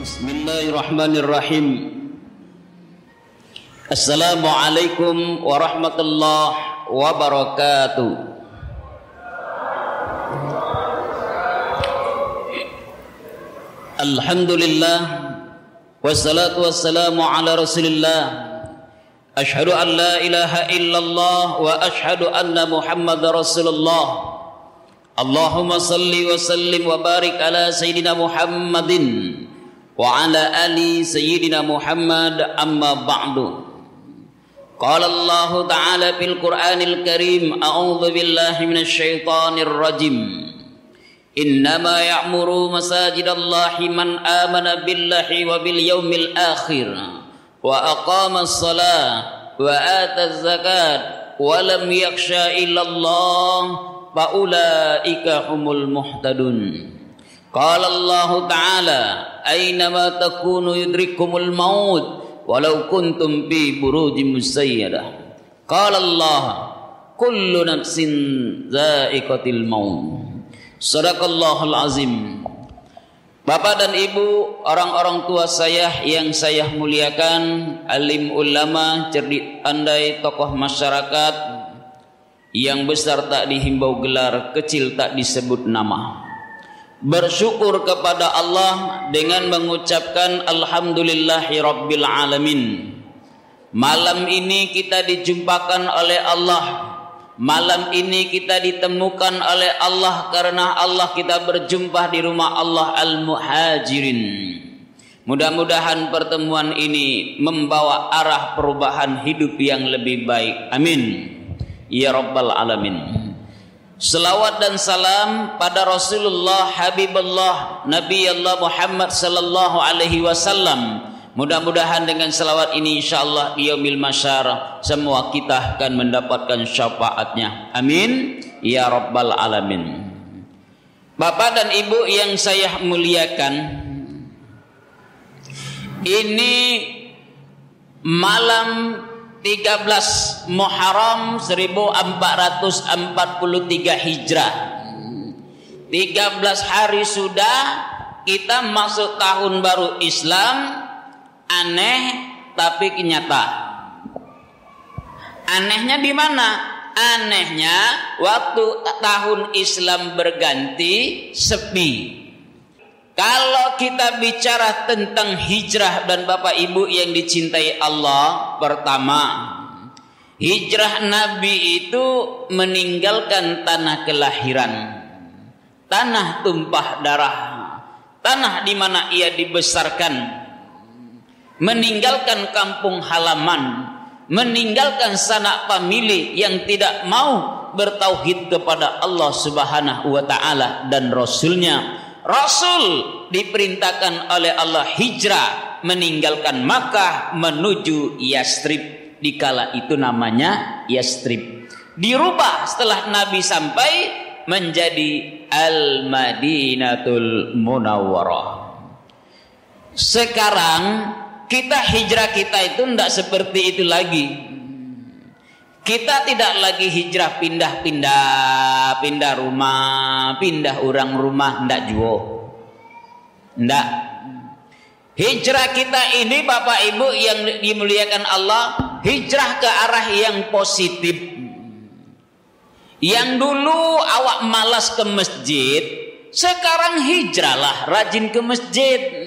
Bismillahirrahmanirrahim. Assalamualaikum warahmatullahi wabarakatuh. Alhamdulillah wassalatu wassalamu ala Rasulillah. Asyhadu an la ilaha illallah wa asyhadu anna Muhammadar Rasulullah. Allahumma salli wa sallim wa barik ala sayyidina Muhammadin wa ala ali sayyidina Muhammad, amma ba'du. Qala Allah ta'ala fil Qur'anil Karim, a'udzu billahi minasy syaithanir rajim. Innama ya'muru masajidallahi man amana billahi wa bil yaumil akhir wa aqamas shalah wa ataz zakat wa lam yakhsha illallah fa ulaika humul muhtadun. Qala Allah Ta'ala, aynama takunu yudrikumul maut walau kuntum fi burujin musayyadah. Qala Allah, kullu nafsin dha'iqatil maut. Shadaqallahul azim. Bapak dan Ibu, orang-orang tua saya yang saya muliakan, alim ulama, cerdik pandai, tokoh masyarakat, yang besar tak dihimbau gelar, kecil tak disebut nama. Bersyukur kepada Allah dengan mengucapkan alhamdulillahi rabbil alamin. Malam ini kita dijumpakan oleh Allah. Malam ini kita ditemukan oleh Allah karena Allah kita berjumpa di rumah Allah Al-Muhajirin. Mudah-mudahan pertemuan ini membawa arah perubahan hidup yang lebih baik. Amin ya rabbal alamin. Selawat dan salam pada Rasulullah Habibullah Nabi Allah Muhammad sallallahu alaihi wasallam. Mudah-mudahan dengan selawat ini insyaallah di yaumil masyar semua kita akan mendapatkan syafaatnya. Amin ya rabbal alamin. Bapak dan Ibu yang saya muliakan, ini malam 13 Muharram 1443 Hijrah. 13 hari sudah kita masuk tahun baru Islam. Aneh tapi nyata. Anehnya di mana? Anehnya waktu tahun Islam berganti sepi. Kalau kita bicara tentang hijrah dan Bapak Ibu yang dicintai Allah, pertama, hijrah Nabi itu meninggalkan tanah kelahiran, tanah tumpah darah, tanah di mana ia dibesarkan, meninggalkan kampung halaman, meninggalkan sanak famili yang tidak mau bertauhid kepada Allah Subhanahu wa taala dan Rasulnya. Rasul diperintahkan oleh Allah hijrah meninggalkan Makkah menuju Yastrib. Dikala itu namanya Yastrib. Dirubah setelah Nabi sampai menjadi Al-Madinatul Munawwarah. Sekarang kita hijrah kita itu tidak seperti itu lagi. Kita tidak lagi hijrah pindah rumah, pindah orang rumah, ndak juo. Ndak. Hijrah kita ini Bapak Ibu yang dimuliakan Allah, hijrah ke arah yang positif. Yang dulu awak malas ke masjid, sekarang hijrahlah rajin ke masjid.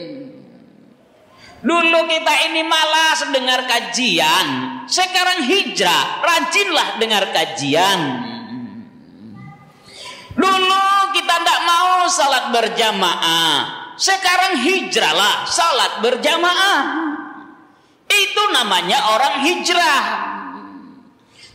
Dulu kita ini malas dengar kajian, sekarang hijrah, rajinlah dengar kajian. Dulu kita tidak mau salat berjamaah, sekarang hijrahlah salat berjamaah. Itu namanya orang hijrah.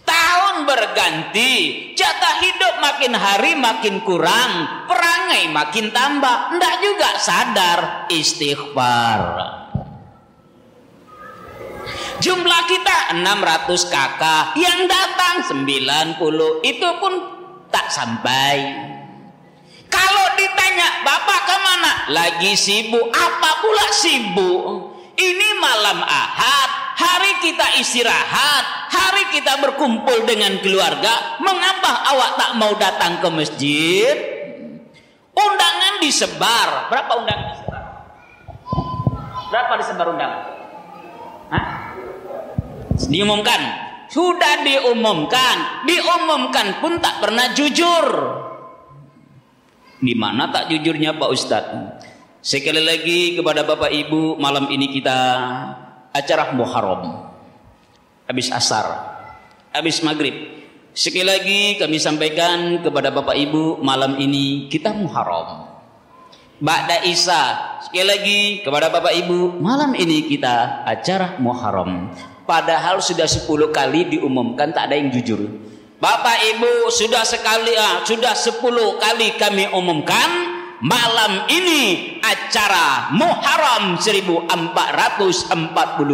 Tahun berganti, jatah hidup makin hari makin kurang, perangai makin tambah, tidak juga sadar istighfar. Jumlah kita 600 kakak, yang datang 90, itu pun tak sampai. Kalau ditanya, Bapak kemana? Lagi sibuk. Apa pula sibuk? Ini malam Ahad, hari kita istirahat, hari kita berkumpul dengan keluarga. Mengapa awak tak mau datang ke masjid? Undangan disebar. Berapa undangan disebar? Berapa disebar undangan? Hah? Diumumkan. Sudah diumumkan pun tak pernah jujur. Di mana tak jujurnya Pak Ustadz? Sekali lagi kepada Bapak Ibu, malam ini kita acara Muharram. Habis asar, habis maghrib. Sekali lagi kami sampaikan kepada Bapak Ibu, malam ini kita Muharram. Ba'da Isya, sekali lagi kepada Bapak Ibu, malam ini kita acara Muharram. Padahal sudah 10 kali diumumkan, tak ada yang jujur. Bapak Ibu, sudah 10 kali kami umumkan, malam ini acara Muharram 1440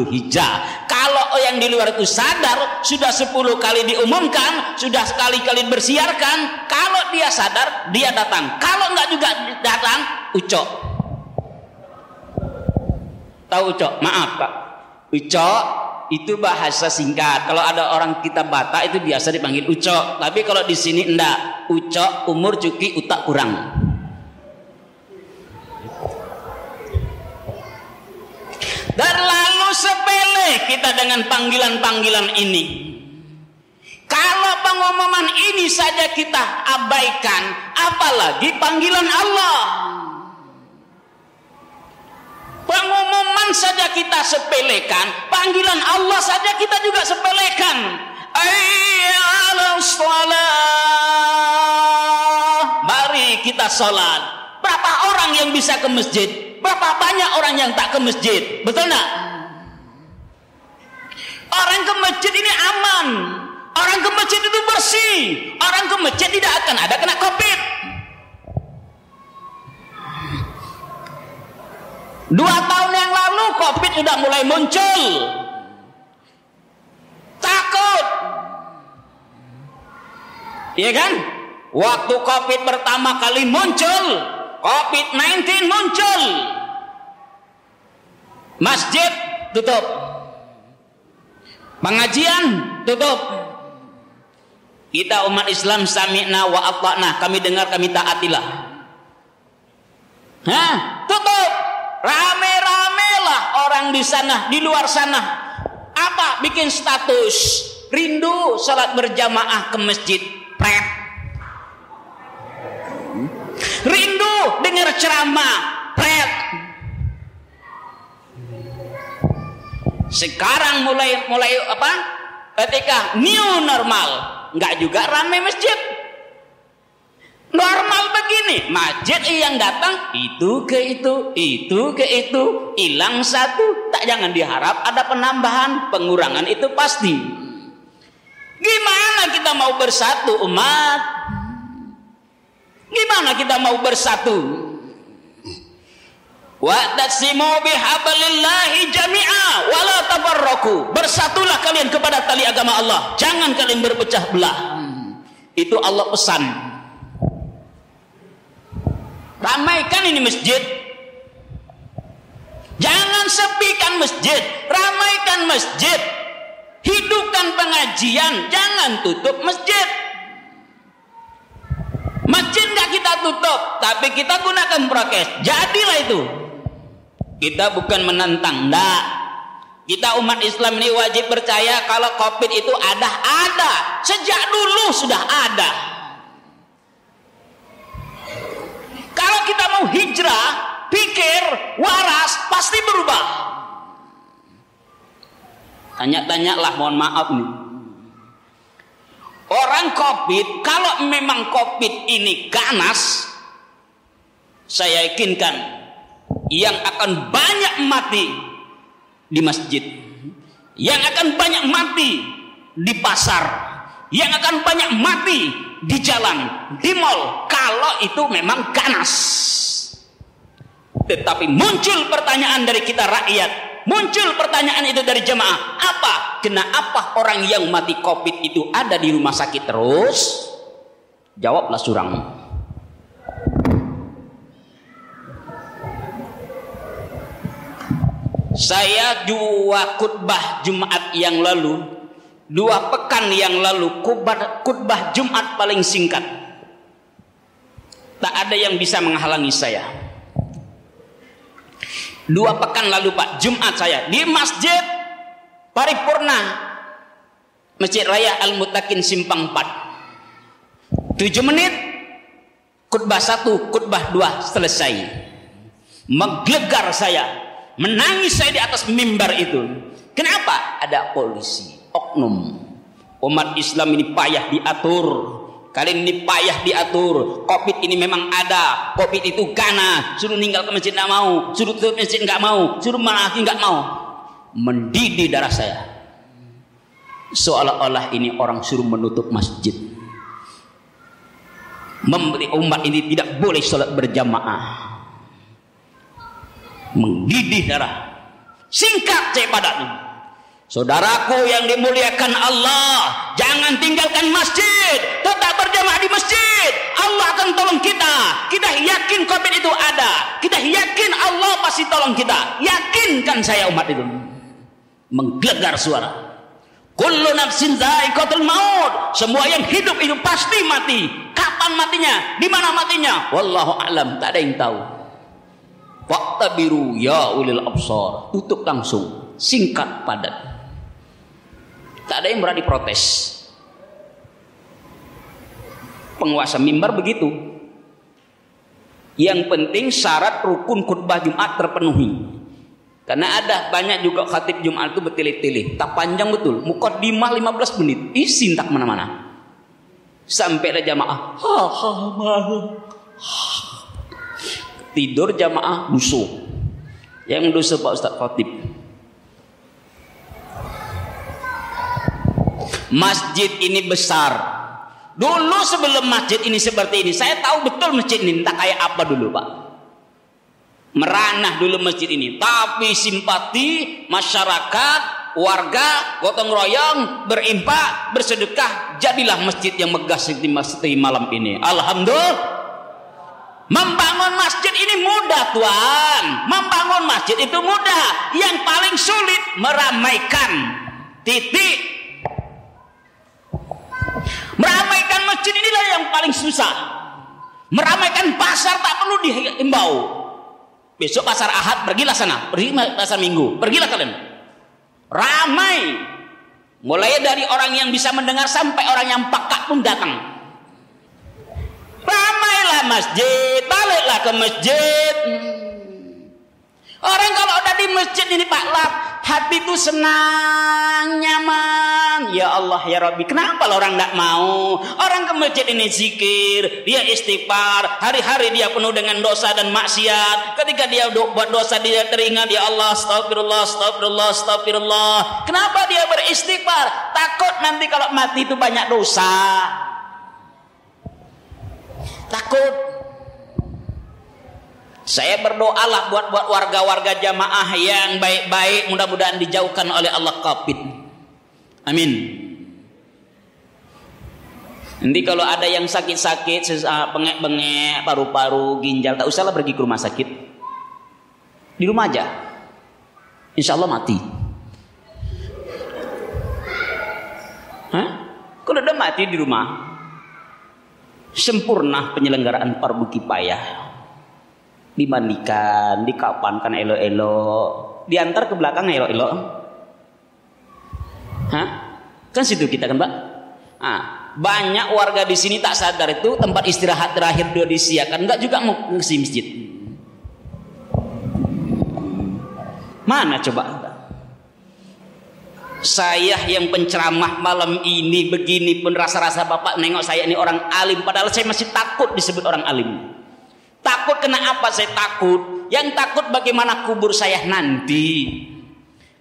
Hijrah. Kalau yang di luar itu sadar, sudah 10 kali diumumkan, sudah sekali-kali bersiarkan. Kalau dia sadar, dia datang. Kalau enggak juga datang, ucok. Tahu ucok? Maaf Pak. Ucok itu bahasa singkat. Kalau ada orang kita Batak itu biasa dipanggil ucok. Tapi kalau di sini enggak. Ucok, umur cuki, utak kurang. Terlalu sepele kita dengan panggilan-panggilan ini. Kalau pengumuman ini saja kita abaikan, apalagi panggilan Allah. Pengumuman saja kita sepelekan, panggilan Allah saja kita juga sepelekan. Hayya 'alas shalah. Mari kita sholat. Berapa orang yang bisa ke masjid? Berapa banyak orang yang tak ke masjid? Betul tak? Orang ke masjid ini aman. Orang ke masjid itu bersih. Orang ke masjid tidak akan ada kena COVID. 2 tahun yang lalu COVID sudah mulai muncul. Takut. Iya kan? Waktu COVID pertama kali muncul, COVID-19 muncul, masjid tutup, pengajian tutup. Kita umat Islam sami'na wa ata'na, kami dengar, kami taatilah. Tutup. Rame-rame lah orang di sana, di luar sana. Apa? Bikin status rindu salat berjamaah ke masjid. Pret. Rindu dengar ceramah. Pret. Sekarang mulai apa? Ketika new normal, enggak juga ramai masjid. Normal begini, masjid yang datang itu ke itu, hilang satu, tak jangan diharap ada penambahan, pengurangan itu pasti. Gimana kita mau bersatu umat? Gimana kita mau bersatu? Wa'tasimu bihablillahi jami'a wala tafarraqu. Bersatulah kalian kepada tali agama Allah, jangan kalian berpecah belah. Itu Allah pesan. Ramaikan ini masjid. Jangan sepikan masjid, ramaikan masjid. Hidupkan pengajian, jangan tutup masjid. Masjid nggak kita tutup, tapi kita gunakan prokes. Jadilah itu. Kita bukan menentang, enggak. Kita umat Islam ini wajib percaya kalau COVID itu ada. Sejak dulu sudah ada. Kalau kita mau hijrah, pikir, waras, pasti berubah. Tanya-tanyalah, mohon maaf nih. Orang COVID, kalau memang COVID ini ganas, saya yakinkan yang akan banyak mati di masjid, yang akan banyak mati di pasar, yang akan banyak mati di jalan, di mal, kalau itu memang ganas. Tetapi muncul pertanyaan dari kita rakyat, muncul pertanyaan itu dari jemaah, apa? Kenapa orang yang mati COVID itu ada di rumah sakit terus? Jawablah surang. Saya 2 khutbah Jumat yang lalu, 2 pekan yang lalu, khutbah Jumat paling singkat. Tak ada yang bisa menghalangi saya. 2 pekan lalu Pak, Jumat saya di Masjid Paripurna, Masjid Raya Al-Muttaqin Simpang 4. 7 menit khutbah 1, khutbah 2 selesai. Menggelegar saya, menangis saya di atas mimbar itu. Kenapa? Ada polisi, oknum. Umat Islam ini payah diatur. Kalian ini payah diatur. Covid ini memang ada. Covid itu karena suruh ninggal ke masjid nggak mau, suruh tutup masjid nggak mau, suruh lagi nggak mau. Mendidih darah saya. Seolah-olah ini orang suruh menutup masjid. Memberi umat ini tidak boleh sholat berjamaah. Mendidih darah. Singkat saya padatnya. Saudaraku yang dimuliakan Allah, jangan tinggalkan masjid, tetap berjamaah di masjid. Allah akan tolong kita. Kita yakin Covid itu ada. Kita yakin Allah pasti tolong kita. Yakinkan saya umat itu. Menggelegar suara. Kullu nafsin dha'iqatul maut. Semua yang hidup itu pasti mati. Kapan matinya? Di mana matinya? Wallahu a'lam, tak ada yang tahu. Waqtabiru ya ulil absar. Tutup langsung, singkat padat. Tak ada yang berani protes. Penguasa mimbar begitu. Yang penting syarat rukun khutbah Jumat terpenuhi. Karena ada banyak juga khatib Jumat itu bertele-tele, tak panjang betul. Muqaddimah 15 menit, isi tak mana-mana. Sampai ada jamaah, tidur jamaah musuh. Yang dosa Pak Ustaz Khatib. Masjid ini besar. Dulu sebelum masjid ini seperti ini, saya tahu betul masjid ini tak kayak apa dulu Pak. Meranah dulu masjid ini. Tapi simpati masyarakat, warga, gotong royong, berimpak, bersedekah, jadilah masjid yang megah seperti malam ini. Alhamdulillah. Membangun masjid ini mudah Tuhan. Membangun masjid itu mudah. Yang paling sulit meramaikan. Titik. Meramaikan masjid inilah yang paling susah. Meramaikan pasar tak perlu dihimbau. Besok pasar Ahad pergilah sana. Pergi pasar Minggu. Pergilah kalian. Ramai. Mulai dari orang yang bisa mendengar sampai orang yang pakak pun datang. Ramailah masjid, baliklah ke masjid. Orang kalau udah di masjid ini Pak Lap, hati itu senang, nyaman. Ya Allah ya Rabbi, kenapa orang tidak mau? Orang ke masjid ini zikir, dia istighfar, hari-hari dia penuh dengan dosa dan maksiat. Ketika dia buat dosa dia teringat, ya Allah, astagfirullah, astagfirullah, astagfirullah. Kenapa dia beristighfar? Takut nanti kalau mati itu banyak dosa. Takut. Saya berdoalah buat warga-warga jamaah yang baik-baik, mudah-mudahan dijauhkan oleh Allah Covid. Amin. Nanti kalau ada yang sakit-sakit, bengek-bengek, paru-paru, ginjal, tak usahlah pergi ke rumah sakit. Di rumah aja. Insya Allah mati. Hah? Kalau udah mati di rumah, sempurna penyelenggaraan fardu kifayah. Dimandikan, dikapankan elok-elok, diantar ke belakang elok-elok. Hah? Kan situ kita kan, Pak? Banyak warga di sini tak sadar itu tempat istirahat terakhir dia disiapkan, enggak juga mau ke masjid. Mana coba? Saya yang penceramah malam ini begini pun rasa-rasa Bapak nengok saya ini orang alim, padahal saya masih takut disebut orang alim. Takut kena apa saya takut? Yang takut bagaimana kubur saya nanti.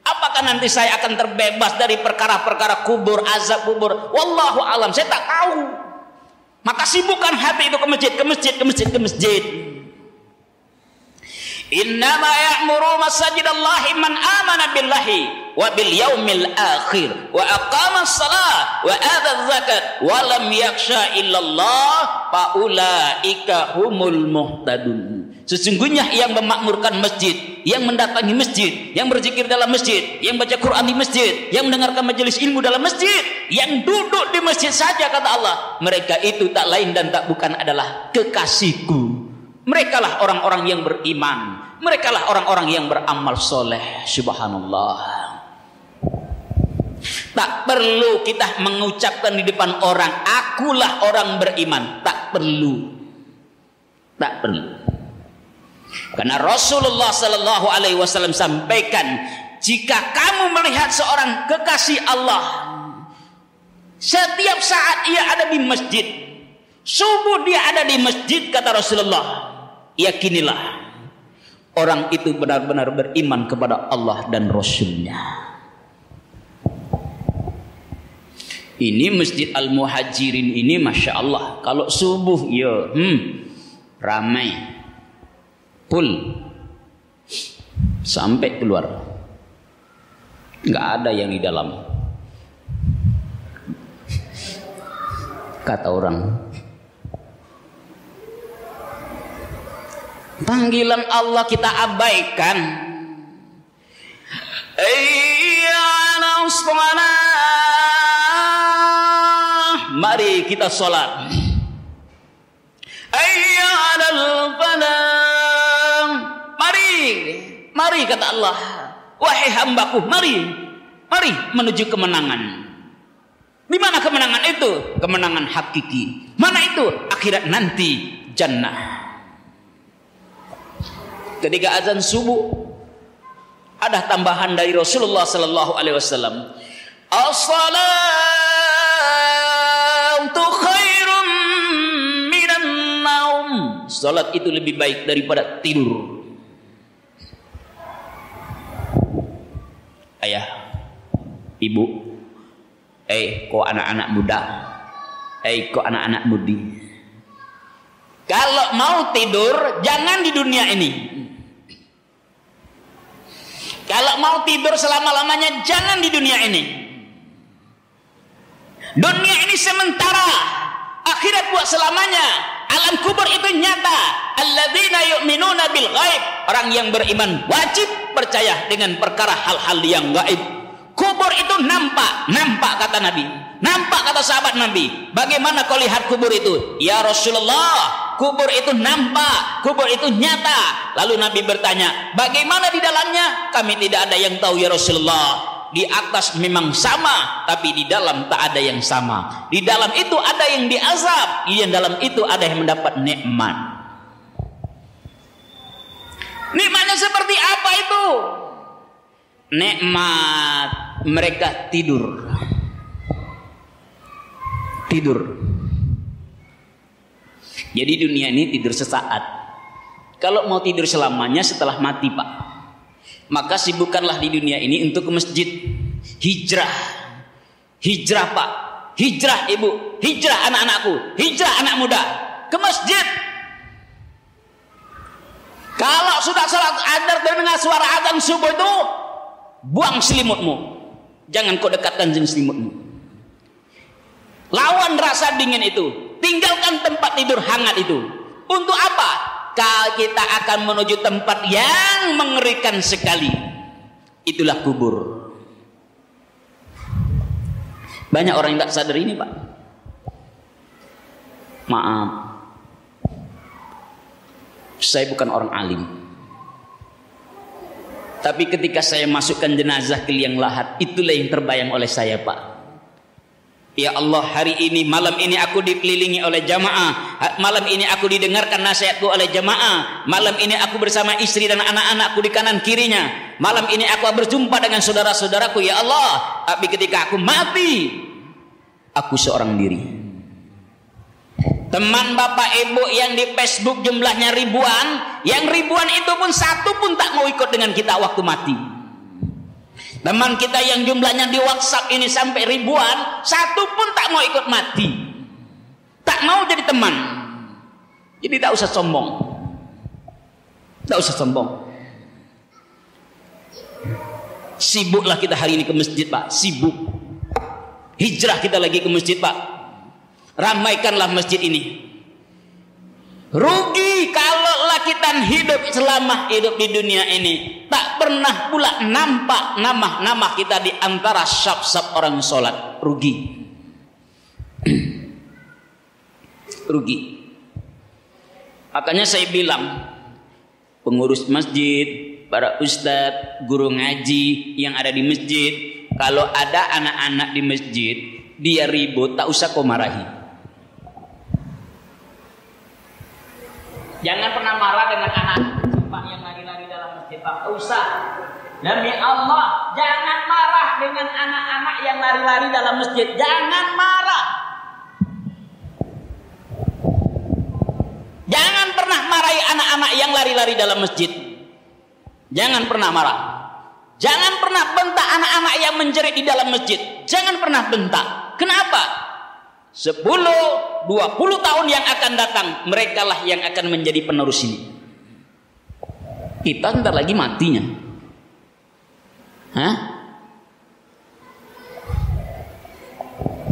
Apakah nanti saya akan terbebas dari perkara-perkara kubur, azab kubur? Wallahu alam, saya tak tahu. Maka sibukkan hati itu ke masjid, ke masjid, ke masjid, ke masjid. Innama ya'muru masajidallahi man amana billahi wa bil yaumil akhir wa aqama as-salah wa ata az-zakat wa lam yakhsha illallah fa ulaika humul muhtadun. Sesungguhnya yang memakmurkan masjid, yang mendatangi masjid, yang berzikir dalam masjid, yang baca Quran di masjid, yang mendengarkan majelis ilmu dalam masjid, yang duduk di masjid saja kata Allah, mereka itu tak lain dan tak bukan adalah kekasihku. Merekalah orang-orang yang beriman. Merekalah orang-orang yang beramal soleh. Subhanallah. Tak perlu kita mengucapkan di depan orang, akulah orang beriman. Tak perlu. Tak perlu. Karena Rasulullah Sallallahu Alaihi Wasallam sampaikan, jika kamu melihat seorang kekasih Allah, setiap saat ia ada di masjid, subuh dia ada di masjid, kata Rasulullah, yakinilah orang itu benar-benar beriman kepada Allah dan Rasulnya. Ini Masjid Al-Muhajirin ini, Masya Allah, kalau subuh ya ramai, full sampai keluar, nggak ada yang di dalam. Kata orang, panggilan Allah kita abaikan. Mari kita sholat. Mari kata Allah, wahai hambaku, mari menuju kemenangan. Di mana kemenangan itu? Kemenangan hakiki. Mana itu? Akhirat nanti, jannah. Ketika azan subuh, ada tambahan dari Rasulullah Sallallahu Alaihi Wasallam. As-salatu khairum minan naum. Salat itu lebih baik daripada tidur. Ayah, ibu, kok anak-anak muda, kok anak-anak mudi, kalau mau tidur jangan di dunia ini. Kalau mau tidur selama-lamanya jangan di dunia ini. Dunia ini sementara, akhirat buat selamanya. Alam kubur itu nyata. Alladzina yu'minuna bil ghaib. Orang yang beriman wajib percaya dengan perkara hal-hal yang gaib. Kubur itu nampak kata Nabi. Nampak kata sahabat Nabi. Bagaimana kau lihat kubur itu? Ya Rasulullah, kubur itu nampak, kubur itu nyata. Lalu Nabi bertanya, bagaimana di dalamnya? Kami tidak ada yang tahu ya Rasulullah. Di atas memang sama, tapi di dalam tak ada yang sama. Di dalam itu ada yang diazab, di dalam itu ada yang mendapat nikmat. Nikmatnya seperti apa itu? Nikmat mereka tidur. Jadi dunia ini tidur sesaat. Kalau mau tidur selamanya setelah mati, Pak, maka sibukkanlah di dunia ini untuk ke masjid. Hijrah, Pak, hijrah ibu, hijrah anak-anakku, hijrah anak muda, ke masjid. Kalau sudah salat adar dan dengar suara azan subuh itu, buang selimutmu, jangan kau dekatkan dengan selimutmu. Lawan rasa dingin itu, tinggalkan tempat tidur hangat itu. Untuk apa? Kita akan menuju tempat yang mengerikan sekali. Itulah kubur. Banyak orang yang tak sadar ini, Pak. Maaf, saya bukan orang alim, tapi ketika saya masukkan jenazah ke liang lahat, itulah yang terbayang oleh saya, Pak. Ya Allah, hari ini, malam ini aku dikelilingi oleh jamaah. Malam ini aku didengarkan nasihatku oleh jamaah. Malam ini aku bersama istri dan anak-anakku di kanan kirinya. Malam ini aku berjumpa dengan saudara-saudaraku. Ya Allah, tapi ketika aku mati, aku seorang diri. Teman bapak ibu yang di Facebook jumlahnya ribuan, yang ribuan itu pun satu pun tak mau ikut dengan kita waktu mati. Teman kita yang jumlahnya di WhatsApp ini sampai ribuan, satu pun tak mau ikut mati, tak mau jadi teman. Jadi tak usah sombong, tak usah sombong. Sibuklah kita hari ini ke masjid, Pak, sibuk. Hijrah kita lagi ke masjid, Pak. Ramaikanlah masjid ini. Rugi kalaulah kita hidup selama hidup di dunia ini tak pernah pula nampak nama kita di antara saf-saf orang sholat. Rugi. Makanya saya bilang, pengurus masjid, para ustadz, guru ngaji yang ada di masjid, kalau ada anak-anak di masjid, dia ribut, tak usah kau marahi. Jangan pernah marah dengan anak Pak yang lari-lari dalam masjid, tak usah. Demi Allah, jangan marah dengan anak-anak yang lari-lari dalam masjid. Jangan marah. Jangan pernah marahi anak-anak yang lari-lari dalam masjid. Jangan pernah marah. Jangan pernah bentak anak-anak yang menjerit di dalam masjid. Jangan pernah bentak. Kenapa? 10, 20 tahun yang akan datang, merekalah yang akan menjadi penerus ini. Kita ntar lagi matinya. Hah?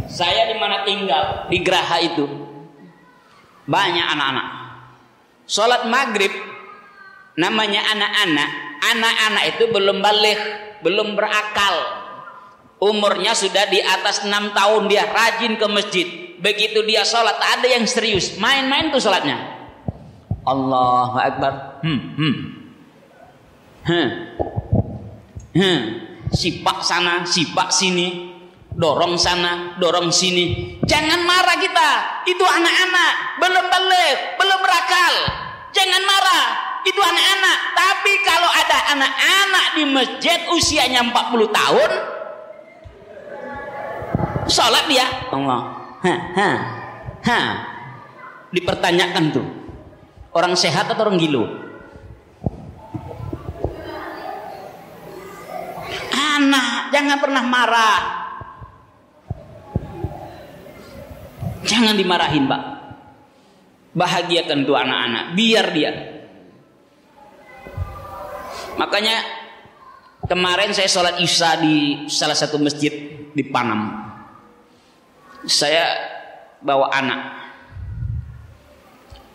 Saya di mana tinggal, di Geraha itu banyak anak-anak. Sholat maghrib, namanya anak-anak. Anak-anak itu belum balik, belum berakal. Umurnya sudah di atas 6 tahun, dia rajin ke masjid. Begitu dia sholat, tak ada yang serius, main-main tuh sholatnya. Allahu Akbar. Sipak sana, sipak sini, dorong sana, dorong sini. Jangan marah kita. Itu anak-anak, belum balik, belum berakal. Jangan marah. Itu anak-anak. Tapi kalau ada anak-anak di masjid usianya 40 tahun, sholat dia, Allah, dipertanyakan tuh, orang sehat atau orang gilo? Anak, jangan pernah marah. Jangan dimarahin, Pak. Bahagiakan tuh anak-anak, biar dia. Makanya kemarin saya sholat isya di salah satu masjid di Panam. Saya bawa anak.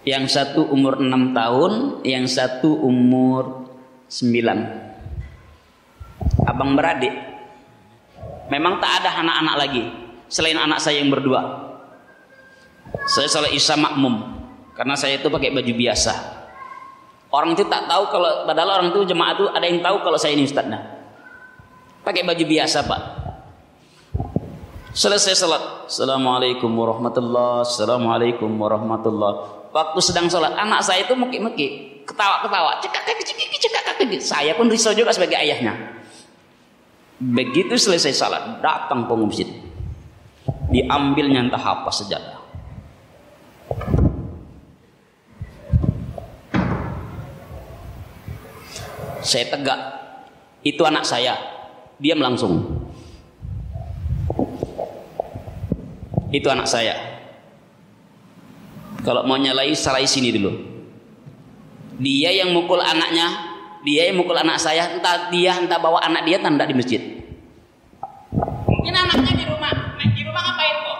Yang satu umur 6 tahun, yang satu umur 9. Abang beradik. Memang tak ada anak-anak lagi selain anak saya yang berdua. Saya sholat isya makmum karena saya itu pakai baju biasa. Orang itu tak tahu kalau, padahal orang itu jemaah itu ada yang tahu kalau saya ini ustadznya. Pakai baju biasa, Pak. Selesai salat, assalamualaikum warahmatullah, assalamualaikum warahmatullah. Waktu sedang salat, anak saya itu meki-meki, ketawa-ketawa, cekak. Saya pun risau juga sebagai ayahnya. Begitu selesai salat, datang pengumsit, diambilnya entah apa sejadah. Saya tegak, itu anak saya, diam langsung. Itu anak saya. Kalau mau nyalai, salai sini dulu. Dia yang mukul anaknya, dia yang mukul anak saya, entah dia entah bawa anak dia tanda di masjid. Mungkin anaknya di rumah ngapain kok?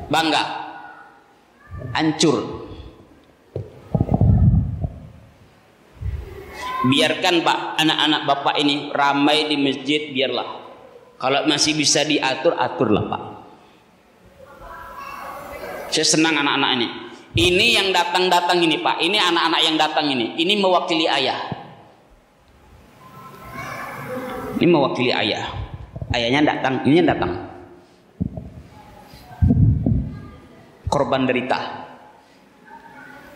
Bangga, hancur. Biarkan Pak, anak-anak Bapak ini ramai di masjid, biarlah. Kalau masih bisa diatur, aturlah Pak. Saya senang anak-anak ini. Ini yang datang-datang ini Pak, ini anak-anak yang datang ini mewakili ayah. Ini mewakili ayah. Ayahnya datang, ini yang datang. Korban derita.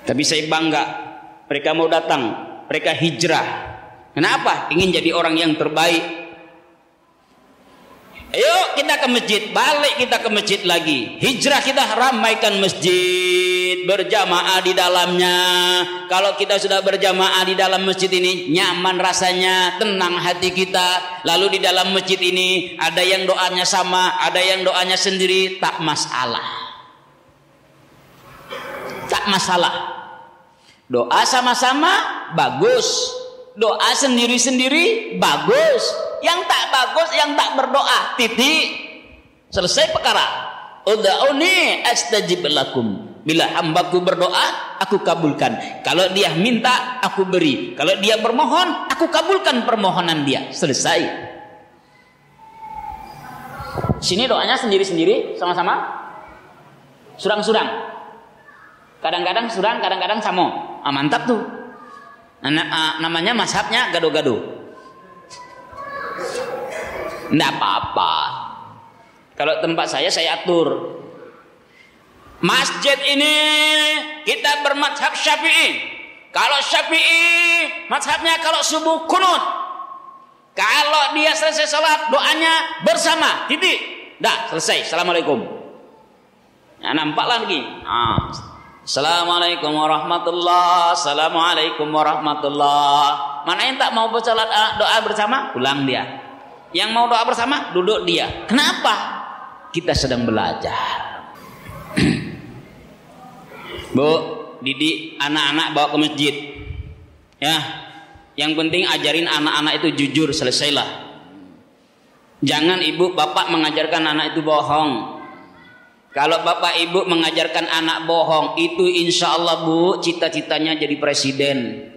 Tapi saya bangga, mereka mau datang, mereka hijrah. Kenapa? Ingin jadi orang yang terbaik. Ayo kita ke masjid, balik kita ke masjid lagi. Hijrah, kita ramaikan masjid, berjamaah di dalamnya. Kalau kita sudah berjamaah di dalam masjid ini, nyaman rasanya, tenang hati kita. Lalu di dalam masjid ini ada yang doanya sama, ada yang doanya sendiri, tak masalah. Tak masalah. Doa sama-sama bagus, doa sendiri-sendiri bagus. Yang tak bagus, yang tak berdoa, titik, selesai perkara. Ud'uni astajib lakum. Bila hambaku berdoa, aku kabulkan. Kalau dia minta, aku beri. Kalau dia bermohon, aku kabulkan permohonan dia. Selesai. Sini doanya sendiri-sendiri, sama-sama surang-surang. Kadang-kadang surang, kadang-kadang samo. Mantap tuh. Namanya mazhabnya gado-gado. Nggak apa-apa. Kalau tempat saya atur. Masjid ini kita bermadhab Syafi'i. Kalau Syafi'i, mazhabnya kalau subuh kunut. Kalau dia selesai sholat, doanya bersama. Titik. Dah, selesai. Assalamualaikum. Nah, nampak lagi. Assalamualaikum warahmatullah. Assalamualaikum warahmatullah. Mana yang tak mau bersolat doa bersama? Pulang dia. Yang mau doa bersama, duduk dia. Kenapa? Kita sedang belajar. Bu, didik anak-anak bawa ke masjid. Ya. Yang penting ajarin anak-anak itu jujur, selesailah. Jangan ibu bapak mengajarkan anak itu bohong. Kalau bapak ibu mengajarkan anak bohong, itu insya Allah bu, cita-citanya jadi presiden.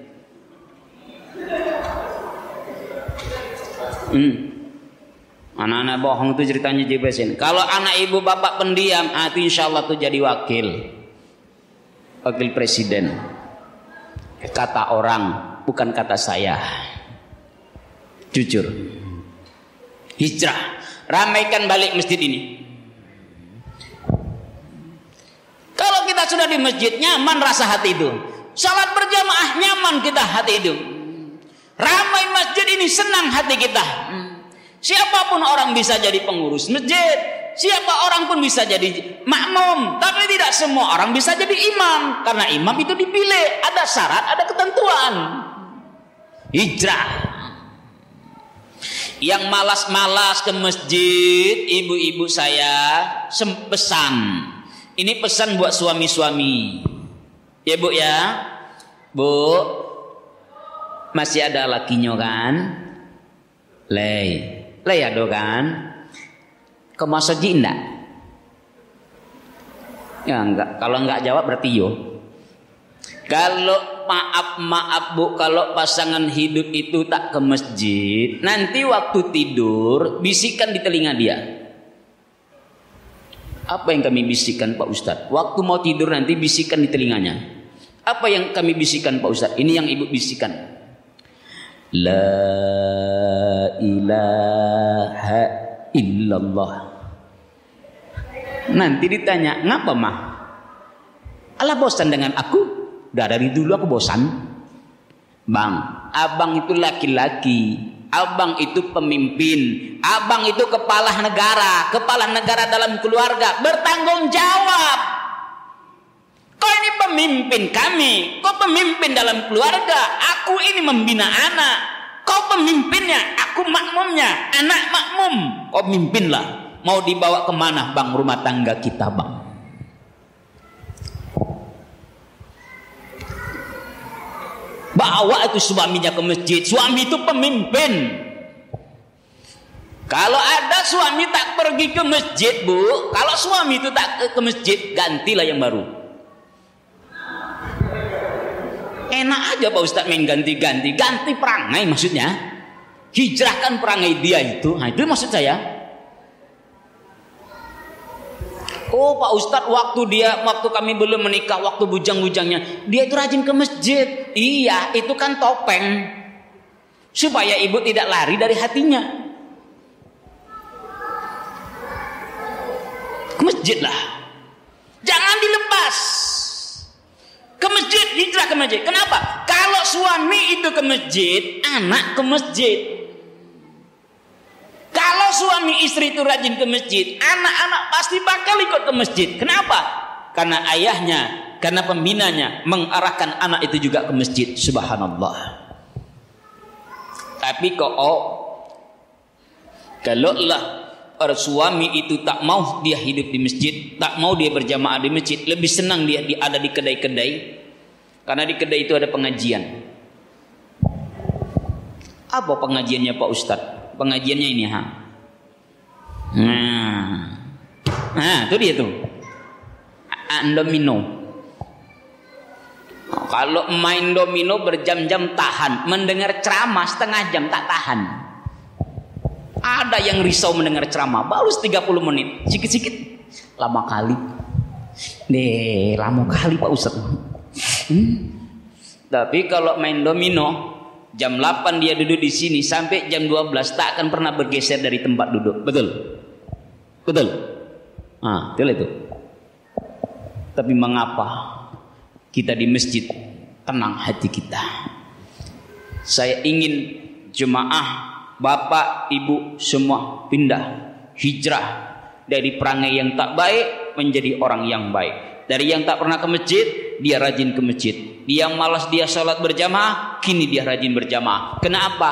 Anak-anak bohong itu ceritanya jadi presiden. Kalau anak ibu bapak pendiam, itu insya Allah tuh jadi wakil presiden. Kata orang, bukan kata saya. Jujur. Hijrah, ramaikan balik masjid ini. Kalau kita sudah di masjid, nyaman rasa hati itu. Salat berjamaah, nyaman kita hati itu. Ramai masjid ini, senang hati kita. Siapapun orang bisa jadi pengurus masjid. Siapa orang pun bisa jadi makmum. Tapi tidak semua orang bisa jadi imam. Karena imam itu dipilih. Ada syarat, ada ketentuan. Hijrah. Yang malas-malas ke masjid, ibu-ibu saya pesan. Ini pesan buat suami-suami. Ya bu ya. Bu, masih ada lakinya kan? Lei ada kan? Ke masjid enggak? Ya enggak. Kalau enggak jawab berarti yo. Kalau maaf bu, kalau pasangan hidup itu tak ke masjid, nanti waktu tidur bisikan di telinga dia. Apa yang kami bisikan Pak Ustadz? Waktu mau tidur nanti bisikan di telinganya. Apa yang kami bisikan Pak Ustadz? Ini yang ibu bisikan. La ilaha illallah. Nanti ditanya, ngapa mah? Alah bosan dengan aku? Udah dari dulu aku bosan. Bang, abang itu laki-laki. Abang itu pemimpin. Abang itu kepala negara. Kepala negara dalam keluarga. Bertanggung jawab. Kau ini pemimpin kami. Kau pemimpin dalam keluarga. Aku ini membina anak. Kau pemimpinnya. Aku makmumnya. Anak makmum. Kau mimpinlah. Mau dibawa kemana bang rumah tangga kita bang? Bawa itu suaminya ke masjid. Suami itu pemimpin. Kalau ada suami tak pergi ke masjid bu, kalau suami itu tak ke masjid, gantilah yang baru. Enak aja Pak Ustadz main ganti-ganti. Ganti perangai maksudnya. Hijrahkan perangai dia itu. Nah, itu maksud saya. Oh Pak Ustadz, waktu kami belum menikah, waktu bujang-bujangnya, dia itu rajin ke masjid. Iya, itu kan topeng. Supaya ibu tidak lari dari hatinya. Ke masjid lah. Jangan dilepas. Ke masjid, hijrah ke masjid. Kenapa? Kalau suami itu ke masjid, anak ke masjid. Kalau suami istri itu rajin ke masjid, anak-anak pasti bakal ikut ke masjid. Kenapa? Karena ayahnya, karena pembinanya mengarahkan anak itu juga ke masjid. Subhanallah. Tapi kalaulah suami itu tak mau dia hidup di masjid, tak mau dia berjamaah di masjid, lebih senang dia ada di kedai-kedai. Karena di kedai itu ada pengajian. Apa pengajiannya Pak Ustadz? Pengajiannya ini itu dia tuh domino. Kalau main domino berjam-jam tahan, mendengar ceramah setengah jam tak tahan. Ada yang risau mendengar ceramah, baru 30 menit, sikit-sikit. Lama kali. Lama kali Pak Ustaz. Tapi kalau main domino, jam 8 dia duduk di sini sampai jam 12 tak akan pernah bergeser dari tempat duduk. Betul? Betul? Betul itu. Tapi mengapa kita di masjid tenang hati kita? Saya ingin jemaah, bapak, ibu semua pindah, hijrah dari perangai yang tak baik menjadi orang yang baik. Dari yang tak pernah ke masjid, dia rajin ke masjid. Dia yang malas dia sholat berjamaah, kini dia rajin berjamaah. Kenapa?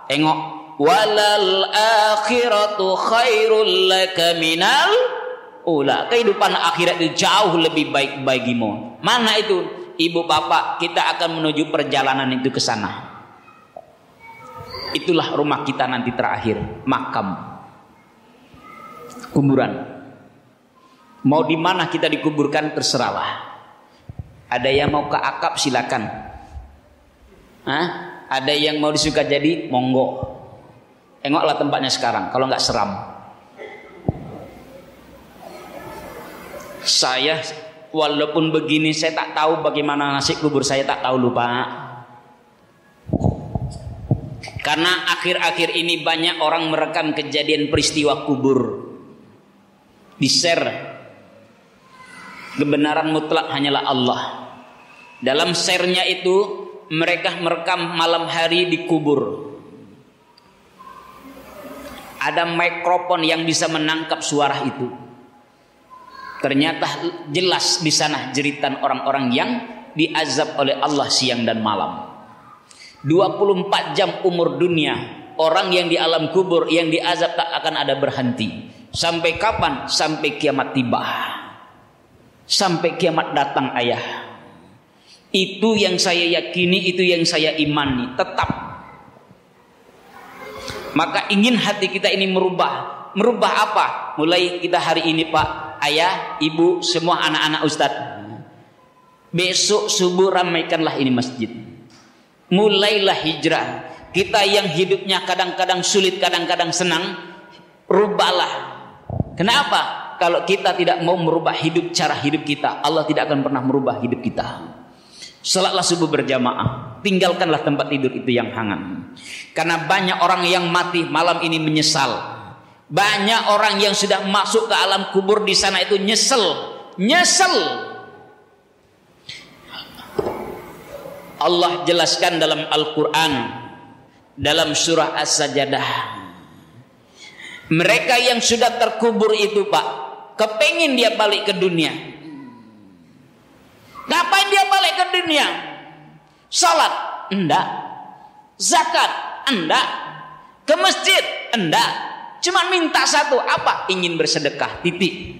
Tengok, walal akhiratu khairul laka minal ula. Kehidupan akhirat itu jauh lebih baik bagimu. Mana itu? Ibu bapak, kita akan menuju perjalanan itu ke sana. Itulah rumah kita nanti terakhir, makam, kuburan. Mau di mana kita dikuburkan terserahlah. Ada yang mau ke akap silakan. Ada yang mau disuka jadi monggo. Tengoklah tempatnya sekarang, kalau nggak seram. Saya walaupun begini saya tak tahu bagaimana nasib kubur saya, tak tahu lupa. Karena akhir-akhir ini banyak orang merekam kejadian peristiwa kubur. Di-share. Kebenaran mutlak hanyalah Allah. Dalam share-nya itu mereka merekam malam hari di kubur. Ada mikrofon yang bisa menangkap suara itu. Ternyata jelas di sana jeritan orang-orang yang diazab oleh Allah siang dan malam. 24 jam umur dunia, orang yang di alam kubur yang diazab tak akan ada berhenti. Sampai kapan? Sampai kiamat tiba. Sampai kiamat datang ayah. Itu yang saya yakini, itu yang saya imani, tetap. Maka ingin hati kita ini merubah. Merubah apa? Mulai kita hari ini Pak, ayah, ibu, semua anak-anak ustadz. Besok subuh ramaikanlah ini masjid. Mulailah hijrah. Kita yang hidupnya kadang-kadang sulit, kadang-kadang senang, rubahlah. Kenapa? Kalau kita tidak mau merubah hidup, cara hidup kita, Allah tidak akan pernah merubah hidup kita. Salatlah subuh berjamaah. Tinggalkanlah tempat tidur itu yang hangat. Karena banyak orang yang mati malam ini menyesal. Banyak orang yang sudah masuk ke alam kubur di sana itu nyesel. Allah jelaskan dalam Al-Quran, dalam surah As-Sajdah, mereka yang sudah terkubur itu Pak, kepengin dia balik ke dunia. Ngapain dia balik ke dunia? Salat? Enggak. Zakat? Enggak. Ke masjid? Enggak. Cuma minta satu, apa? Ingin bersedekah, titik.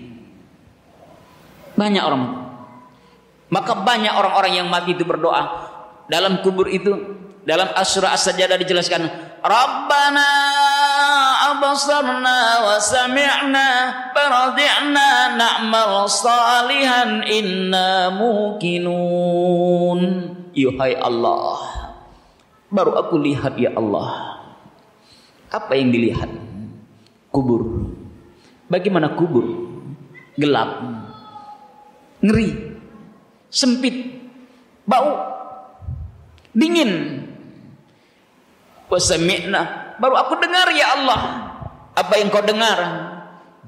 Banyak orang. Maka banyak orang-orang yang mati itu berdoa. Dalam kubur itu, dalam surah As-Sajdah dijelaskan, Rabbana abasarna wa sami'na faradi'na na'mal salihan inna muqinun. Yuhai Allah, baru aku lihat ya Allah. Apa yang dilihat? Kubur. Bagaimana kubur? Gelap, ngeri, sempit, bau, dingin. Wasami'na, baru aku dengar ya Allah. Apa yang kau dengar?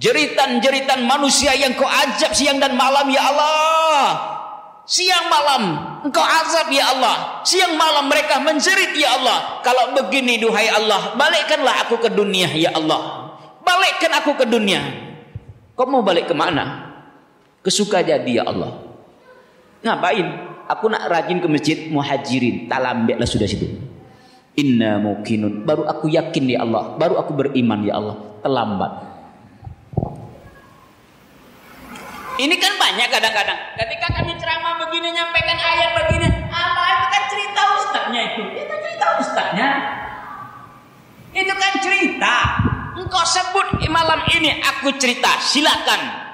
Jeritan-jeritan manusia yang kau azab siang dan malam ya Allah. Siang malam engkau azab ya Allah. Siang malam mereka menjerit ya Allah. Kalau begini duhai Allah, balikkanlah aku ke dunia ya Allah. Balikkan aku ke dunia. Kau mau balik kemana? Ke Sukajadi ya Allah. Ngapain? Aku nak rajin ke masjid Muhajirin. Tak lambeklah sudah situ. Inna muqinun. Baru aku yakin ya Allah. Baru aku beriman ya Allah. Terlambat. Ini kan banyak kadang-kadang. Ketika kami ceramah begini, nyampaikan ayat begini, apa itu kan cerita ustadznya itu. Itu cerita ustadznya. Itu kan cerita. Engkau sebut malam ini aku cerita, silakan.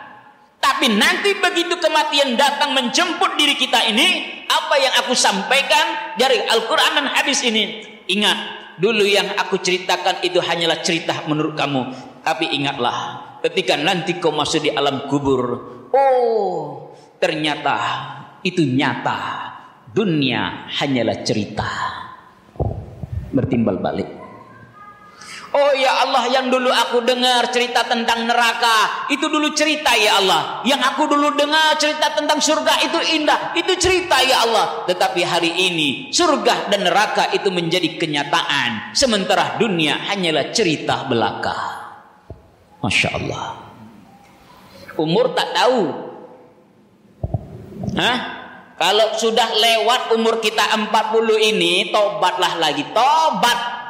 Tapi nanti begitu kematian datang menjemput diri kita ini, apa yang aku sampaikan dari Al-Quran dan hadis ini, ingat, dulu yang aku ceritakan itu hanyalah cerita menurut kamu. Tapi ingatlah, ketika nanti kau masuk di alam kubur, oh ternyata itu nyata, dunia hanyalah cerita. Bertimbal balik. Oh ya Allah, yang dulu aku dengar cerita tentang neraka, itu dulu cerita ya Allah. Yang aku dulu dengar cerita tentang surga itu indah, itu cerita ya Allah. Tetapi hari ini surga dan neraka itu menjadi kenyataan, sementara dunia hanyalah cerita belaka. Masya Allah. Umur tak tahu. Kalau sudah lewat umur kita 40 ini, tobatlah lagi, tobat.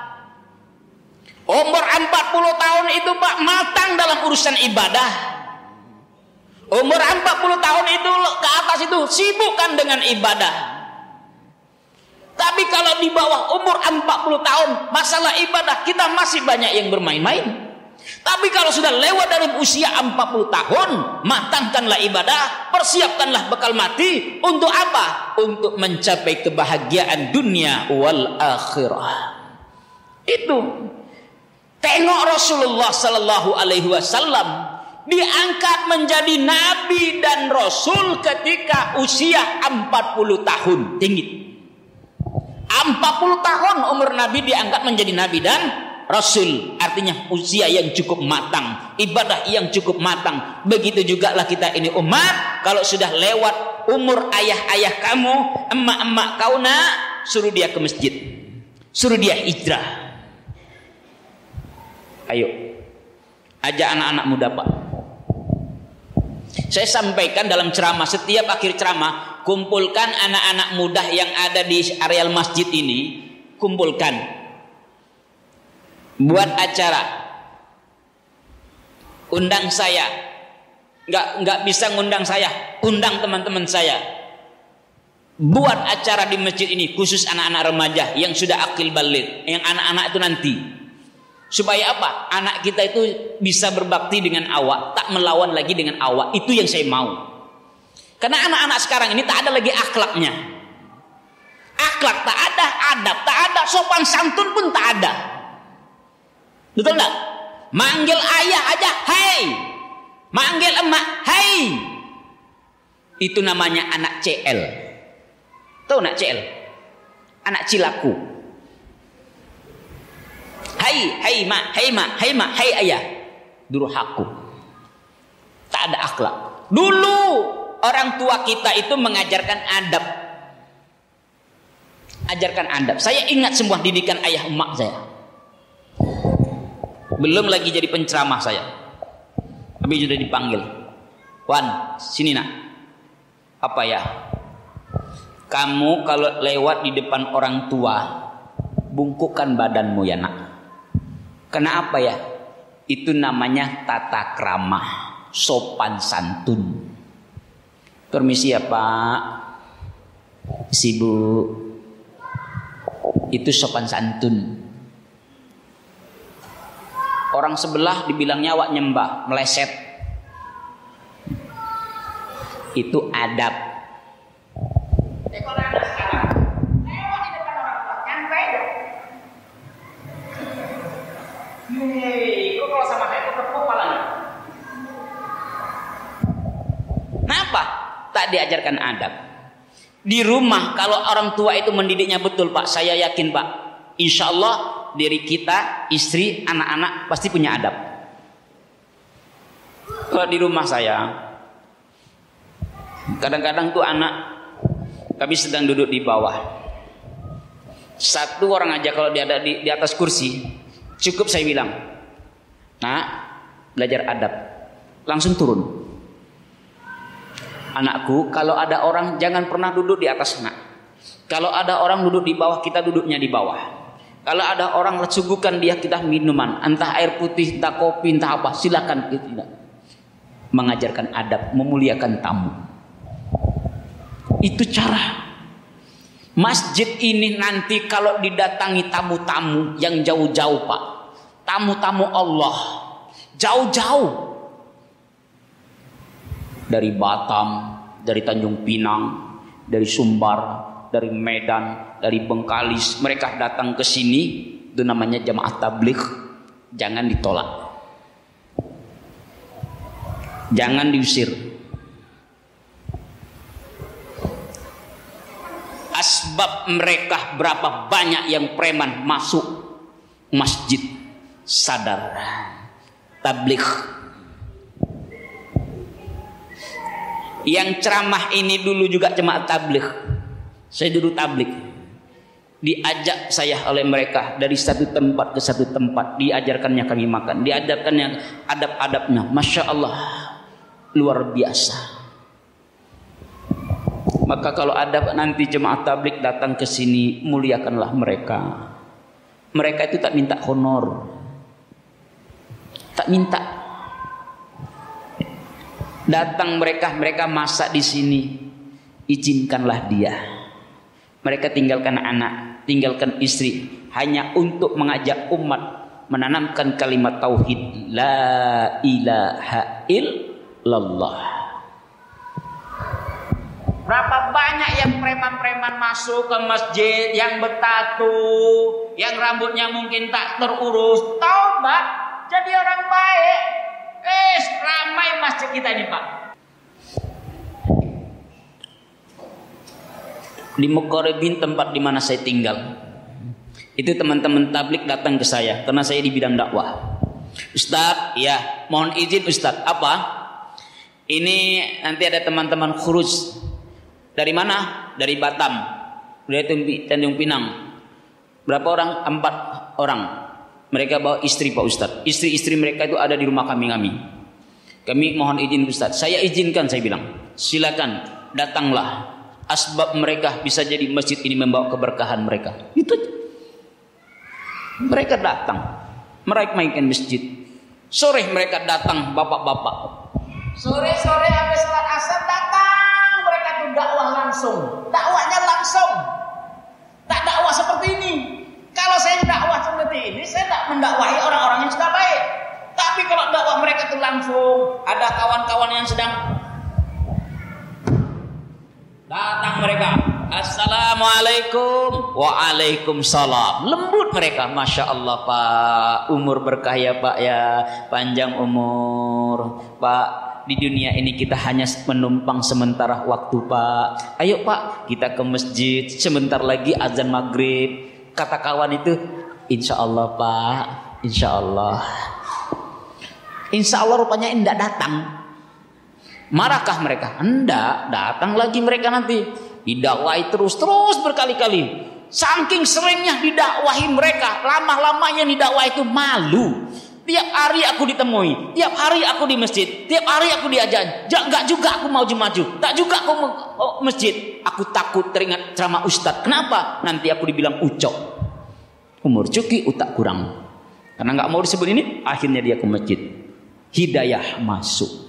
Umur 40 tahun itu Pak matang dalam urusan ibadah. Umur 40 tahun itu ke atas itu sibukkan dengan ibadah. Tapi kalau di bawah umur 40 tahun masalah ibadah kita masih banyak yang bermain-main. Tapi kalau sudah lewat dari usia 40 tahun, matangkanlah ibadah, persiapkanlah bekal mati untuk apa? Untuk mencapai kebahagiaan dunia wal akhirah. Itu. Tengok Rasulullah sallallahu alaihi wasallam diangkat menjadi nabi dan rasul ketika usia 40 tahun tinggi. 40 tahun umur nabi diangkat menjadi nabi dan rasul, artinya usia yang cukup matang, ibadah yang cukup matang. Begitu juga lah kita ini umat, kalau sudah lewat umur ayah-ayah kamu, emak-emak kau nak, suruh dia ke masjid, suruh dia hijrah. Ayo, ajak anak-anak muda Pak. Saya sampaikan dalam ceramah, setiap akhir ceramah, kumpulkan anak-anak muda yang ada di areal masjid ini, kumpulkan, buat acara, undang saya, nggak bisa ngundang saya, undang teman-teman saya, buat acara di masjid ini khusus anak-anak remaja yang sudah akil baligh, yang anak-anak itu nanti. Supaya apa? Anak kita itu bisa berbakti dengan awak, tak melawan lagi dengan awak. Itu yang saya mau. Karena anak-anak sekarang ini tak ada lagi akhlaknya. Akhlak tak ada, adab tak ada, sopan santun pun tak ada. Betul enggak? Manggil ayah aja, hey. Manggil emak, hey. Itu namanya anak CL. Tahu nak CL? Anak cilaku. Hai mak, hai mak, hai mak, hai ayah. Durhaku. Tak ada akhlak. Dulu orang tua kita itu mengajarkan adab. Ajarkan adab. Saya ingat semua didikan ayah emak saya. Belum lagi jadi penceramah saya. Tapi sudah dipanggil. Wan, sini nak. Apa ya? Kamu kalau lewat di depan orang tua, bungkukkan badanmu ya nak. Kenapa ya? Itu namanya tata krama, sopan santun. Permisi ya Pak, Ibu. Itu sopan santun. Orang sebelah dibilangnya awak nyembah, meleset. Itu adab. Kok kalau sama saya tepuk palanya? Kenapa? Tak diajarkan adab. Di rumah kalau orang tua itu mendidiknya betul Pak, saya yakin Pak, insya Allah diri kita, istri, anak-anak pasti punya adab. Kalau di rumah saya, kadang-kadang tuh anak kami sedang duduk di bawah, satu orang aja kalau dia ada di atas kursi, cukup saya bilang, nah belajar adab, langsung turun. Anakku, kalau ada orang jangan pernah duduk di atas nak. Kalau ada orang duduk di bawah, kita duduknya di bawah. Kalau ada orang suguhkan dia kita minuman, entah air putih, entah kopi, entah apa, silakan. Tidak. Mengajarkan adab, memuliakan tamu. Itu cara. Masjid ini nanti kalau didatangi tamu-tamu yang jauh-jauh Pak, tamu-tamu Allah, jauh-jauh. Dari Batam, dari Tanjung Pinang, dari Sumbar, dari Medan, dari Bengkalis, mereka datang ke sini Itu namanya jamaah tabligh, jangan ditolak, jangan diusir. Asbab mereka berapa banyak yang preman masuk masjid, sadar tabligh. Yang ceramah ini dulu juga jemaah tabligh. Saya dulu tabligh. Diajak saya oleh mereka dari satu tempat ke satu tempat, diajarkannya kami makan, diajarkannya adab-adabnya. Masya Allah, luar biasa. Maka kalau ada nanti jemaah tabligh datang ke sini, muliakanlah mereka. Mereka itu tak minta honor, tak minta. Datang mereka masak di sini, izinkanlah dia. Mereka tinggalkan anak, tinggalkan istri, hanya untuk mengajak umat menanamkan kalimat tauhid, la ilaha illallah. Berapa banyak yang preman-preman masuk ke masjid, yang bertatu, yang rambutnya mungkin tak terurus, taubat, jadi orang baik. Ramai masjid kita ini, Pak. Di Muqarribin, tempat di mana saya tinggal, itu teman-teman tabligh datang ke saya karena saya di bidang dakwah. Ustadz, ya, mohon izin Ustadz, apa? Ini nanti ada teman-teman khuruj. Dari mana? Dari Batam, dari Tanjung Pinang. Berapa orang? 4 orang. Mereka bawa istri, Pak Ustadz. Istri-istri mereka itu ada di rumah kami. Kami mohon izin Ustadz. Saya izinkan, saya bilang. Silakan, datanglah. Asbab mereka bisa jadi masjid ini membawa keberkahan mereka. Itu. Mereka datang. Mereka mainkan masjid. Sore mereka datang, bapak-bapak. Sore-sore habis salat asar datang. Mereka tuh dakwah langsung. Dakwahnya langsung. Tak dakwah seperti ini. Kalau saya dakwah seperti ini, saya tak mendakwahi orang-orang yang sudah baik. Tapi kalau dakwah mereka itu langsung, ada kawan-kawan yang sedang datang mereka, assalamualaikum, waalaikumsalam, lembut mereka, masya Allah Pak, umur berkah ya Pak ya, panjang umur Pak. Di dunia ini kita hanya menumpang sementara waktu Pak. Ayo Pak, kita ke masjid. Sebentar lagi azan maghrib. Kata kawan itu, insya Allah Pak, insya Allah. Insya Allah rupanya tidak datang. Marahkah mereka? Enggak, datang lagi mereka nanti. Didakwahi terus berkali-kali. Saking seringnya didakwahi mereka, lama-lamanya didakwahi itu malu. Tiap hari aku ditemui, tiap hari aku di masjid, tiap hari aku diajak. Enggak juga aku mau maju, tak juga aku mau masjid. Aku takut teringat ceramah Ustadz. Kenapa? Nanti aku dibilang ucok, umur cuki, utak kurang. Karena enggak mau disebut ini, akhirnya dia ke masjid. Hidayah masuk.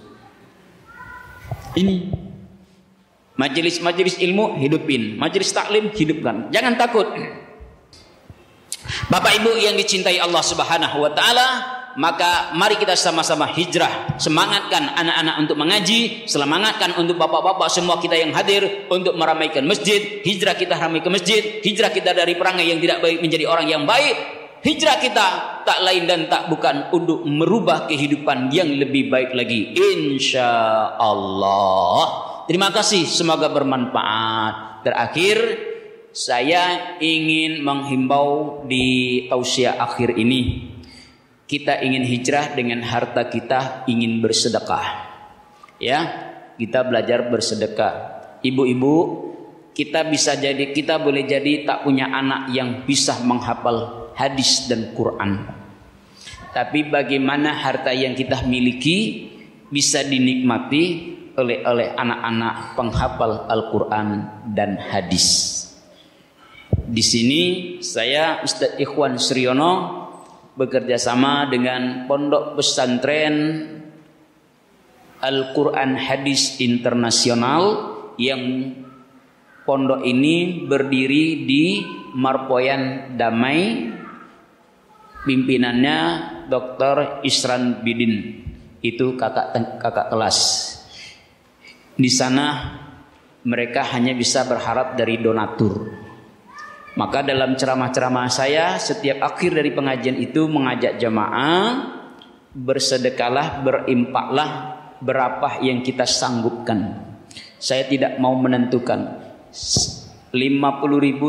Ini majelis-majelis ilmu hidupin, majelis taklim hidupkan. Jangan takut. Bapak Ibu yang dicintai Allah Subhanahu wa taala, maka mari kita sama-sama hijrah. Semangatkan anak-anak untuk mengaji, semangatkan untuk bapak-bapak semua kita yang hadir untuk meramaikan masjid. Hijrah kita ramai ke masjid, hijrah kita dari perangai yang tidak baik menjadi orang yang baik. Hijrah kita tak lain dan tak bukan untuk merubah kehidupan yang lebih baik lagi, insya Allah. Terima kasih, semoga bermanfaat. Terakhir, saya ingin menghimbau di tausiah akhir ini. Kita ingin hijrah dengan harta kita, ingin bersedekah. Ya, kita belajar bersedekah. Ibu-ibu, kita boleh jadi tak punya anak yang bisa menghafal hadis dan Quran. Tapi bagaimana harta yang kita miliki bisa dinikmati oleh anak-anak penghafal Al-Quran dan hadis. Di sini saya Ustadz Ikhwan Suryono bekerja sama dengan Pondok Pesantren Al-Quran Hadis Internasional, yang pondok ini berdiri di Marpoyan Damai. Pimpinannya Dr. Isran Bidin, itu kakak kelas. Di sana mereka hanya bisa berharap dari donatur. Maka dalam ceramah-ceramah saya setiap akhir dari pengajian itu mengajak jamaah bersedekahlah, berimpaklah berapa yang kita sanggupkan. Saya tidak mau menentukan 50.000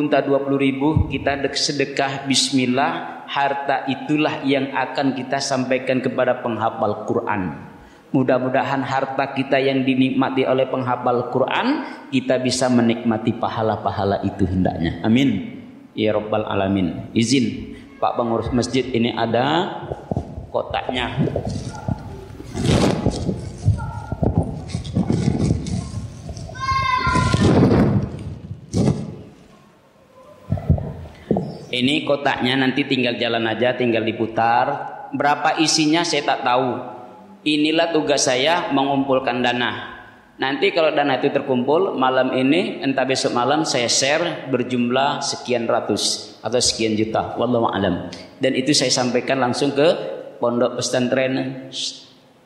entah 20.000, kita sedekah bismillah, harta itulah yang akan kita sampaikan kepada penghafal Quran. Mudah-mudahan harta kita yang dinikmati oleh penghafal Quran, kita bisa menikmati pahala-pahala itu hendaknya. Amin ya rabbal alamin. Izin Pak pengurus masjid, ini ada kotaknya. Ini kotaknya, nanti tinggal jalan aja, tinggal diputar. Berapa isinya saya tak tahu. Inilah tugas saya, mengumpulkan dana. Nanti kalau dana itu terkumpul malam ini, entah besok malam, saya share berjumlah sekian ratus atau sekian juta, wallahu a'lam. Dan itu saya sampaikan langsung ke Pondok Pesantren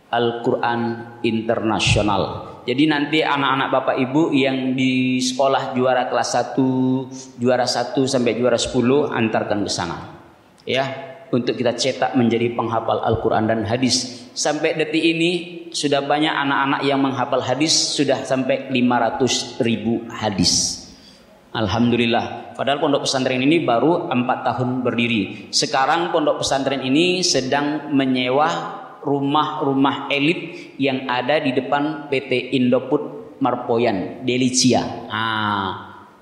Al-Quran Internasional. Jadi nanti anak-anak Bapak Ibu yang di sekolah juara kelas 1, juara 1 sampai juara 10, antarkan ke sana. Ya, untuk kita cetak menjadi penghafal Al-Quran dan hadis. Sampai detik ini sudah banyak anak-anak yang menghafal hadis, sudah sampai 500.000 hadis. Alhamdulillah. Padahal pondok pesantren ini baru 4 tahun berdiri. Sekarang pondok pesantren ini sedang menyewa rumah-rumah elit yang ada di depan PT Indofood Marpoyan, Delicia.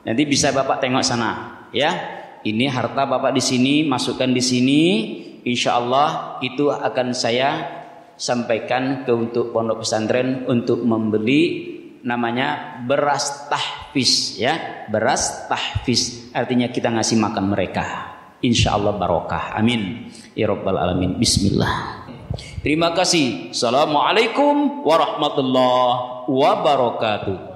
Nanti bisa Bapak tengok sana, ya. Ini harta Bapak di sini, masukkan di sini. Insya Allah itu akan saya sampaikan ke untuk pondok pesantren untuk membeli namanya beras tahfiz, ya. Beras tahfiz artinya kita ngasih makan mereka. Insya Allah barokah. Amin ya rabbal alamin. Bismillah. Terima kasih. Assalamualaikum warahmatullahi wabarakatuh.